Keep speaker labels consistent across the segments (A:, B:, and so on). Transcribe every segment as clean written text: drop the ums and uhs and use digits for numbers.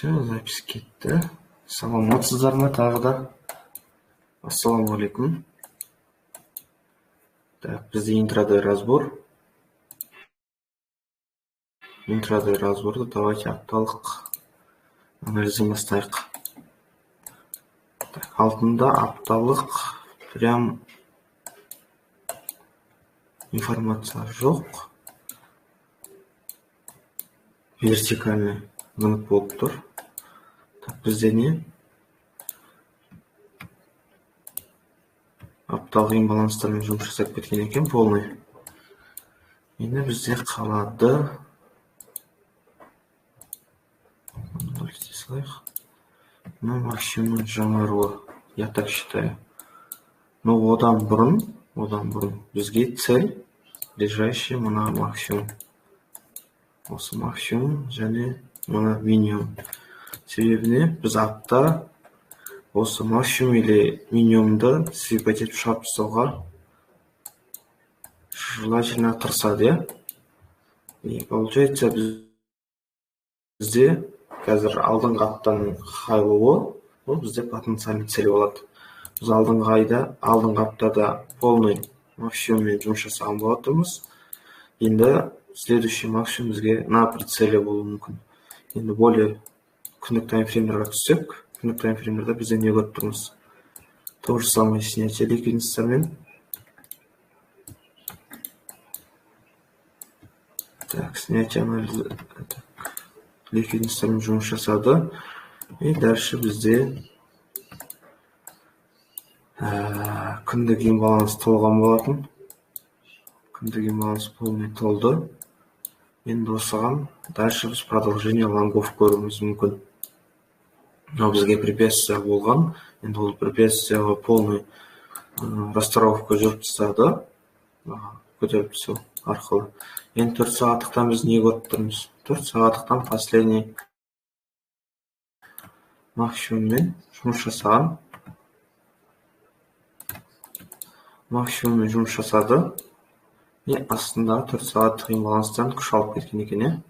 A: Все, запись кетті. Саламатсыздар ма тағы да? Ассалаумалейкум. Так, бізде интрадей разбор. Интрадей разборды давайте апталық анализін бастайық. Так, алтында апталық прям информация жоқ. Вертикальный гынып болып тұр. Так, бізде не? Апталық имбаланстармен жұмыс жасап кеткен екен полный. Енді бізде қалады. Ну, максимум жаңаруы, я так считаю. Но одан бұрын бізге цель ближайший мына максимум. Осы максимум және мына минимум. Себебіне біз апта осы максимум или минимумды сипат етіп шығарып тастауға желательно тырысады, иә? И получается бізде қазір алдыңғы аптаның хайлығы, ол бізде потенциальный цель болады. Біз алдыңғы аптада полный максимуммен жұмыс жасаған болатынбыз. Енді следующий максимум бізге на прицеле болуы мүмкін. Енді более күндік таймфреймдерге түссек, күндік таймфреймдерде бізде не көріп тұрмыз? То же самое снятие ликвидностьтармен. Так, снятие анализа. Ликвидностьтармен жұмыс жасады. И дальше бізде күндік имбаланс толған болатын. Күндік имбаланс полный толды. Енді осыған дальше біз продолжение лонгов көруіміз мүмкін. Но бізге препятствие болған. Енді ол препятствиеға полный расторговка жүріп тастады. Көтеріп түсу арқылы. Енді 4 сағаттықтан біз не көріп тұрмыз? 4 сағаттықтан последний максимуммен жұмыс жасаған. Максимуммен жұмыс жасады. И астында 4 сағаттық имбаланстан күш алып кеткен екен.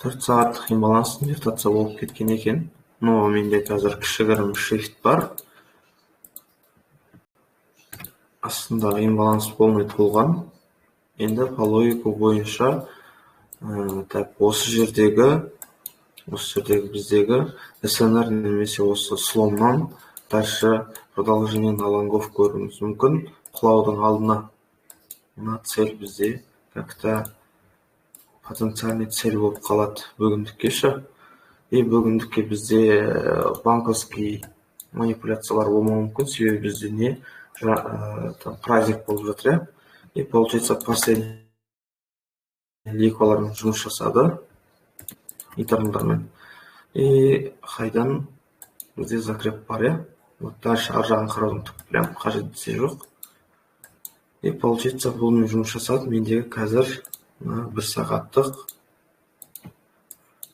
A: 4 сағаттық имбаланс инвертация болып кеткен екен. Но менде қазір кішігірім shift бар. Астындағы имбаланс полный толған. Енді по логику бойынша осы жердегі біздегі SNR немесе осы сломнан дальше продолжение на лонгов көруіміз мүмкін. Құлаудың алдына мына цель бізде как-то потенциальный цель болып қалады бүгіндікке ше. И бүгіндікке бізде банковский манипуляциялар болмауы мүмкін. Себебі бізде не? Праздник болып жатыр. И получается последний ликвалармен жұмыс жасады. Интерналдармен. И қайдан бізде закреп бар. Вот дальше ар жағын қараудың түк прям қажеттісі жоқ. И получается бұлмен жұмыс жасады. Мендегі қазір 1 сағаттық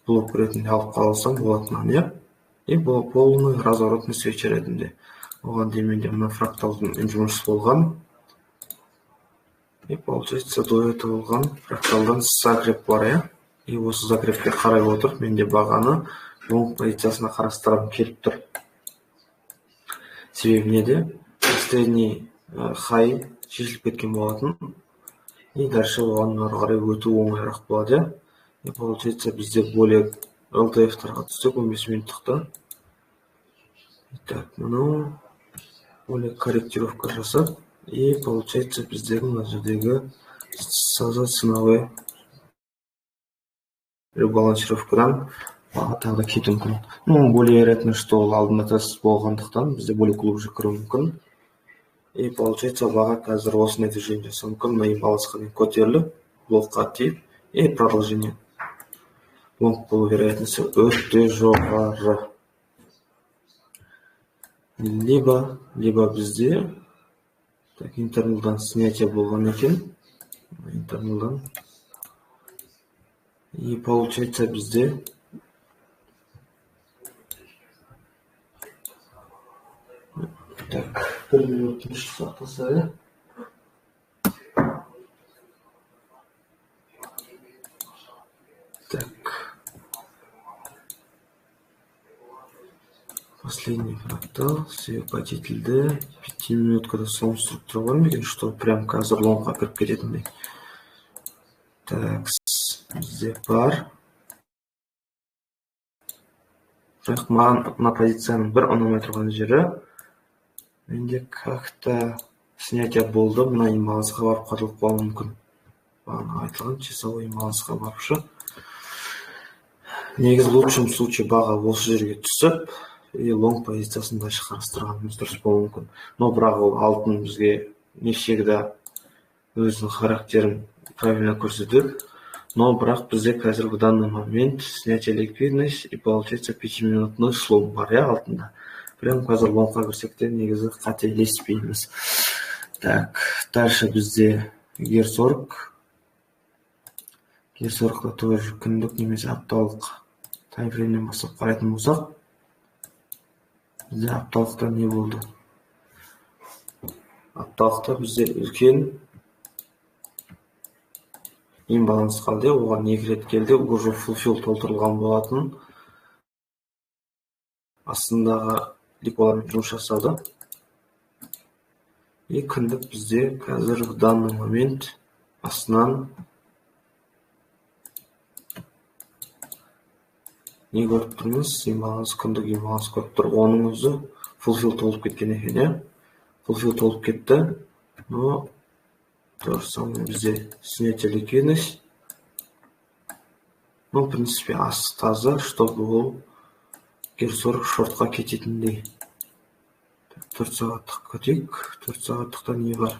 A: блок ретінде алып қалсам болатынын, и бұл полный разворотный свечи ретінде. Оған дейін менде мына фракталдың жұмысы болған. И получается до этого болған фракталдан закреп бар, и осы закрепке қарай отырып, менде бағаны long позициясына қарастырып келіп тұр. Себебі неде? Последний хай шешіліп кеткен болатын. И дальше оған қарай өту оңайырақ болады. И получается бізде более LTF-тарға түстік 15 минуттықта. Так, ну более корректировка жасап. И получается біздегі мына жердегі ценовой ребалансировкадан тағы да кету мүмкін. Ну, более вероятно, что ол алдында тест болғандықтан бізде более глубже кіру мүмкін. И получается баға қазір осындай движение жасау мүмкін. Мына имбалансқа дейін көтеріліп, блокқа тиіп, и продолжение. Лонг болу вероятності өте жоғары. Либо бізде интерналдан снятие болған екен. Интерналдан. И получается бізде так, 1 минут сақтаса. Последний фрактал, себеп айтылды. 5 минуткада соң структура бар ма екен, что прям қазір ломға кіріп кететіндей. Так, бізде бар. Бірақ маған мына позицияның бір ұнамай тұрған жері, менде как-то снятие болды, мына имбалансқа барып қатылып қалуы мүмкін. Бағана айтылған часовой имбалансқа барыпшы. Негізі в лучшем случае баға осы жерге түсіп, и лонг позициясын дальше қарастырғанымыз дұрыс болуы мүмкін. Но бірақ ол алтын бізге не всегда өзінің характерін правильно көрсетеді. Но бірақ бізде қазір в данный момент снятие ликвидность и получается 5-минутный слом бар, алтында. Прям қазір лонгқа кірсек те негізі қателеспейміз. Так, дальше бізде Гер-40. Гер-40-да тоже күндік немесе апталық таймфреймнен бастап қарайтын болсақ, бізде апталықта не болды? Апталықта бізде үлкен имбаланс қалды, оған 2 рет келді, уже фулфил толтырылған болатын. Астындағы ликолармен жұмыс жасады. И күндік бізде қазір в данный момент астынан не көріп тұрмыз? Имбаланс, күндік имбаланс көріп тұр. Оның өзі фулфил толып кеткен екен, фулфил толып кетті. Но то же самое бізде снятие ликвидность. Ну, в принципе, асы таза, чтобы ол Гер-40 шортқа кететіндей. 4 сағаттық көтейік. 4 сағаттықта не бар?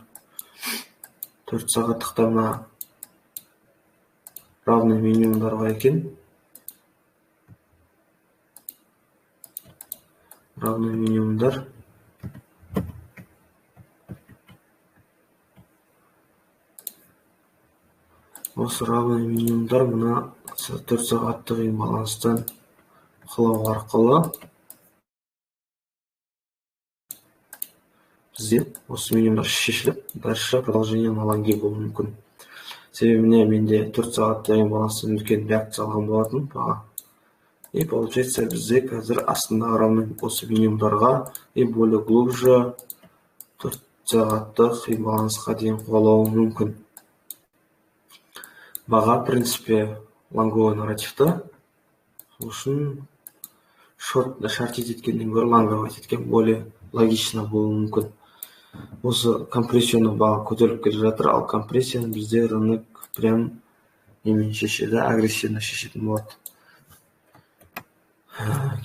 A: 4 сағаттықта мына равный минимумдар бар екен. Равный минимумдар. Осы равный минимумдар мына 4 сағаттық имбаланстан қылау арқылы бізде осы минимумдар шешіліп, дальше продолжение на лонге болуы мүмкін. Себебіне менде 4 сағаттық имбаланстан үлкен реакция алған болатын баға. И получается бізде қазір астындағы равный осы минимумдарға и более глубже 4 сағаттық имбалансқа дейін қуалауы мүмкін. Баға, в принципе, лонговый нарративті. Үшін шортить еткеннен гөрі лонговать еткен более логично болуы мүмкін. Осы компрессияны баға көтеріліп келе жатыр, ал компрессияны бізде рынок прям немен шешеді, агрессивно шешетін болады.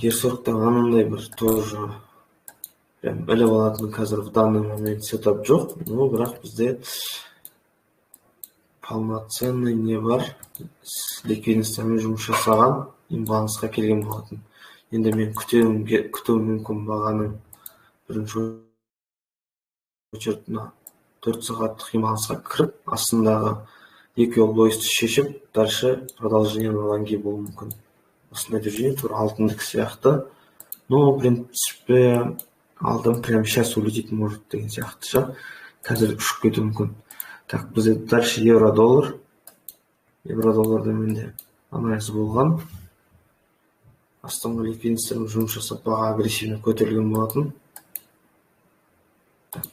A: Гер-40-та анандай бір тоже прям іліп алатын қазір в данный момент сетап жоқ, но бірақ бізде полноценный не бар, ликвидностьтен жұмыс жасаған имбалансқа келген болатын. Енді мен күтуім мүмкін бағаның бірінші очередьна 4 сағаттық имбалансқа кіріп, астындағы екі лойсты шешіп, дальше продолжение на лонге болуы мүмкін. Осындай движение тура алтындық сияқты. Но, в принципе, алтын прям сейчас улететь может деген сияқты ша. Қазір ұшып кетуі мүмкін. Так, бізде дальше евро-доллар. Евро-долларда менде анализ болған. Астыңғы ликвидностьтен жұмыс жасап баға агрессивно көтерілген болатын.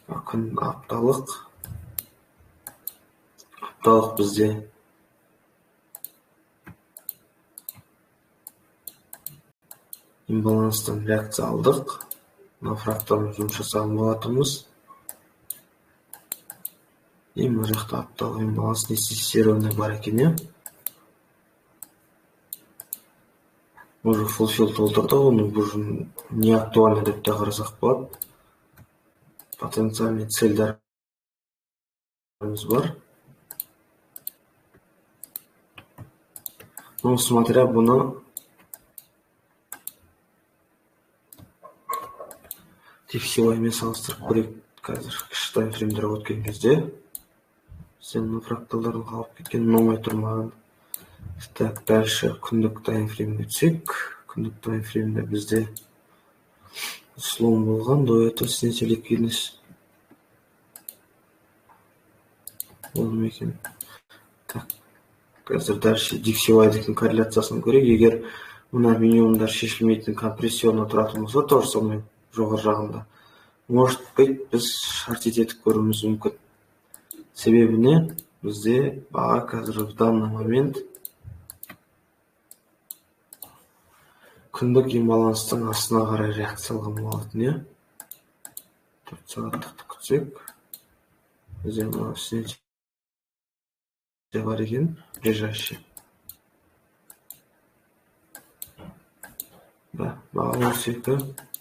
A: Күн апталық. Апталық бізде имбаланстан реакция алдық. Мына фракталмен жұмыс жасаған болатынбыз. И мына жақта апталық имбаланс несервный бар екен. Уже фулфил толтырды, оның бұл не актуально деп те қарасақ болады. Потенциальный цельдарымыз бар. Ну, смотря бұны тексилаймен салыстырып көрейік. Қазір кіші таймфреймдер өткен кезде сен фракталдарын қалып кеткен ұнамай тұрмаған. Так, дальше күндік таймфреймге түсек. Күндік таймфреймде бізде слом болған, до этого снятие ликвидность болмай екен. Так, қазір дальше диксилайдың корреляциясын көрейік. Егер мына минимумдар шешілмейтін компрессионы тұратын болса, то же самое жоғары жағында, может быть, біз шарт етіп көруіміз мүмкін. Себебіне бізде баға қазір в данный момент күндік имбаланстың астына қарай реакциялаған болатын, е? 4 сағаттықты күтсек, бізде мына снятие бар екен, ближайший. Да, баға осы екі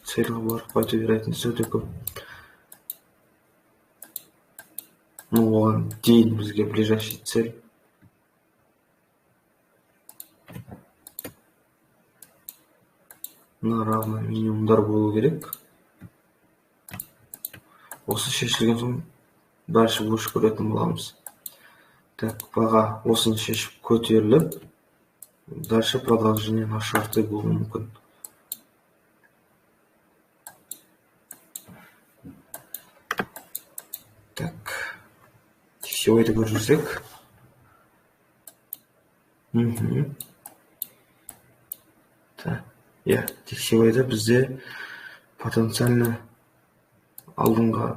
A: цельға барып қайту вероятность өте көп. Ну, оған дейін бізге ближайший цель. Мына равно минимумдар болу керек. Осы шешілген соң дальше больше көретін боламыз. Так, баға осыны шешіп көтеріліп, дальше продолжение на шарты болуы мүмкін. Так, тексеуайды көрсек. Так, я тексеуайды бізде потенциально алдыңғы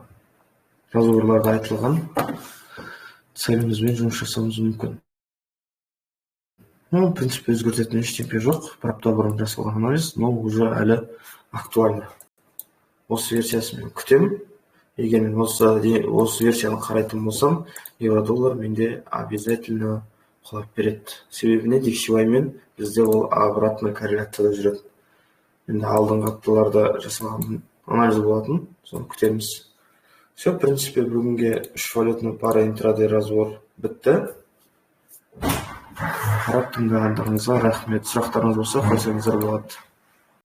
A: разговорларда айтылған целімізбен жұмыс жасауымыз мүмкін. Ну, в принципе, өзгертетін ештеңе жоқ. бір апта бұрын жасалған анализ, но уже әлі актуальны. Осы версиясын күтемін. Егер мен осы версияны қарайтын болсам, евро-доллар менде обязательно құлап береді. Себебіне дексиваймен бізде ол обратный корреляцияда жүреді. Енді алдыңғы апталарда жасалған анализ болатын, соны күтеміз. Все, в принципе, бүгінге 3 валютный пара интрадей разбор бітті. Қарап тыңдағандарыңызға рахмет. Сұрақтарыңыз болса қойсаңыздар болады.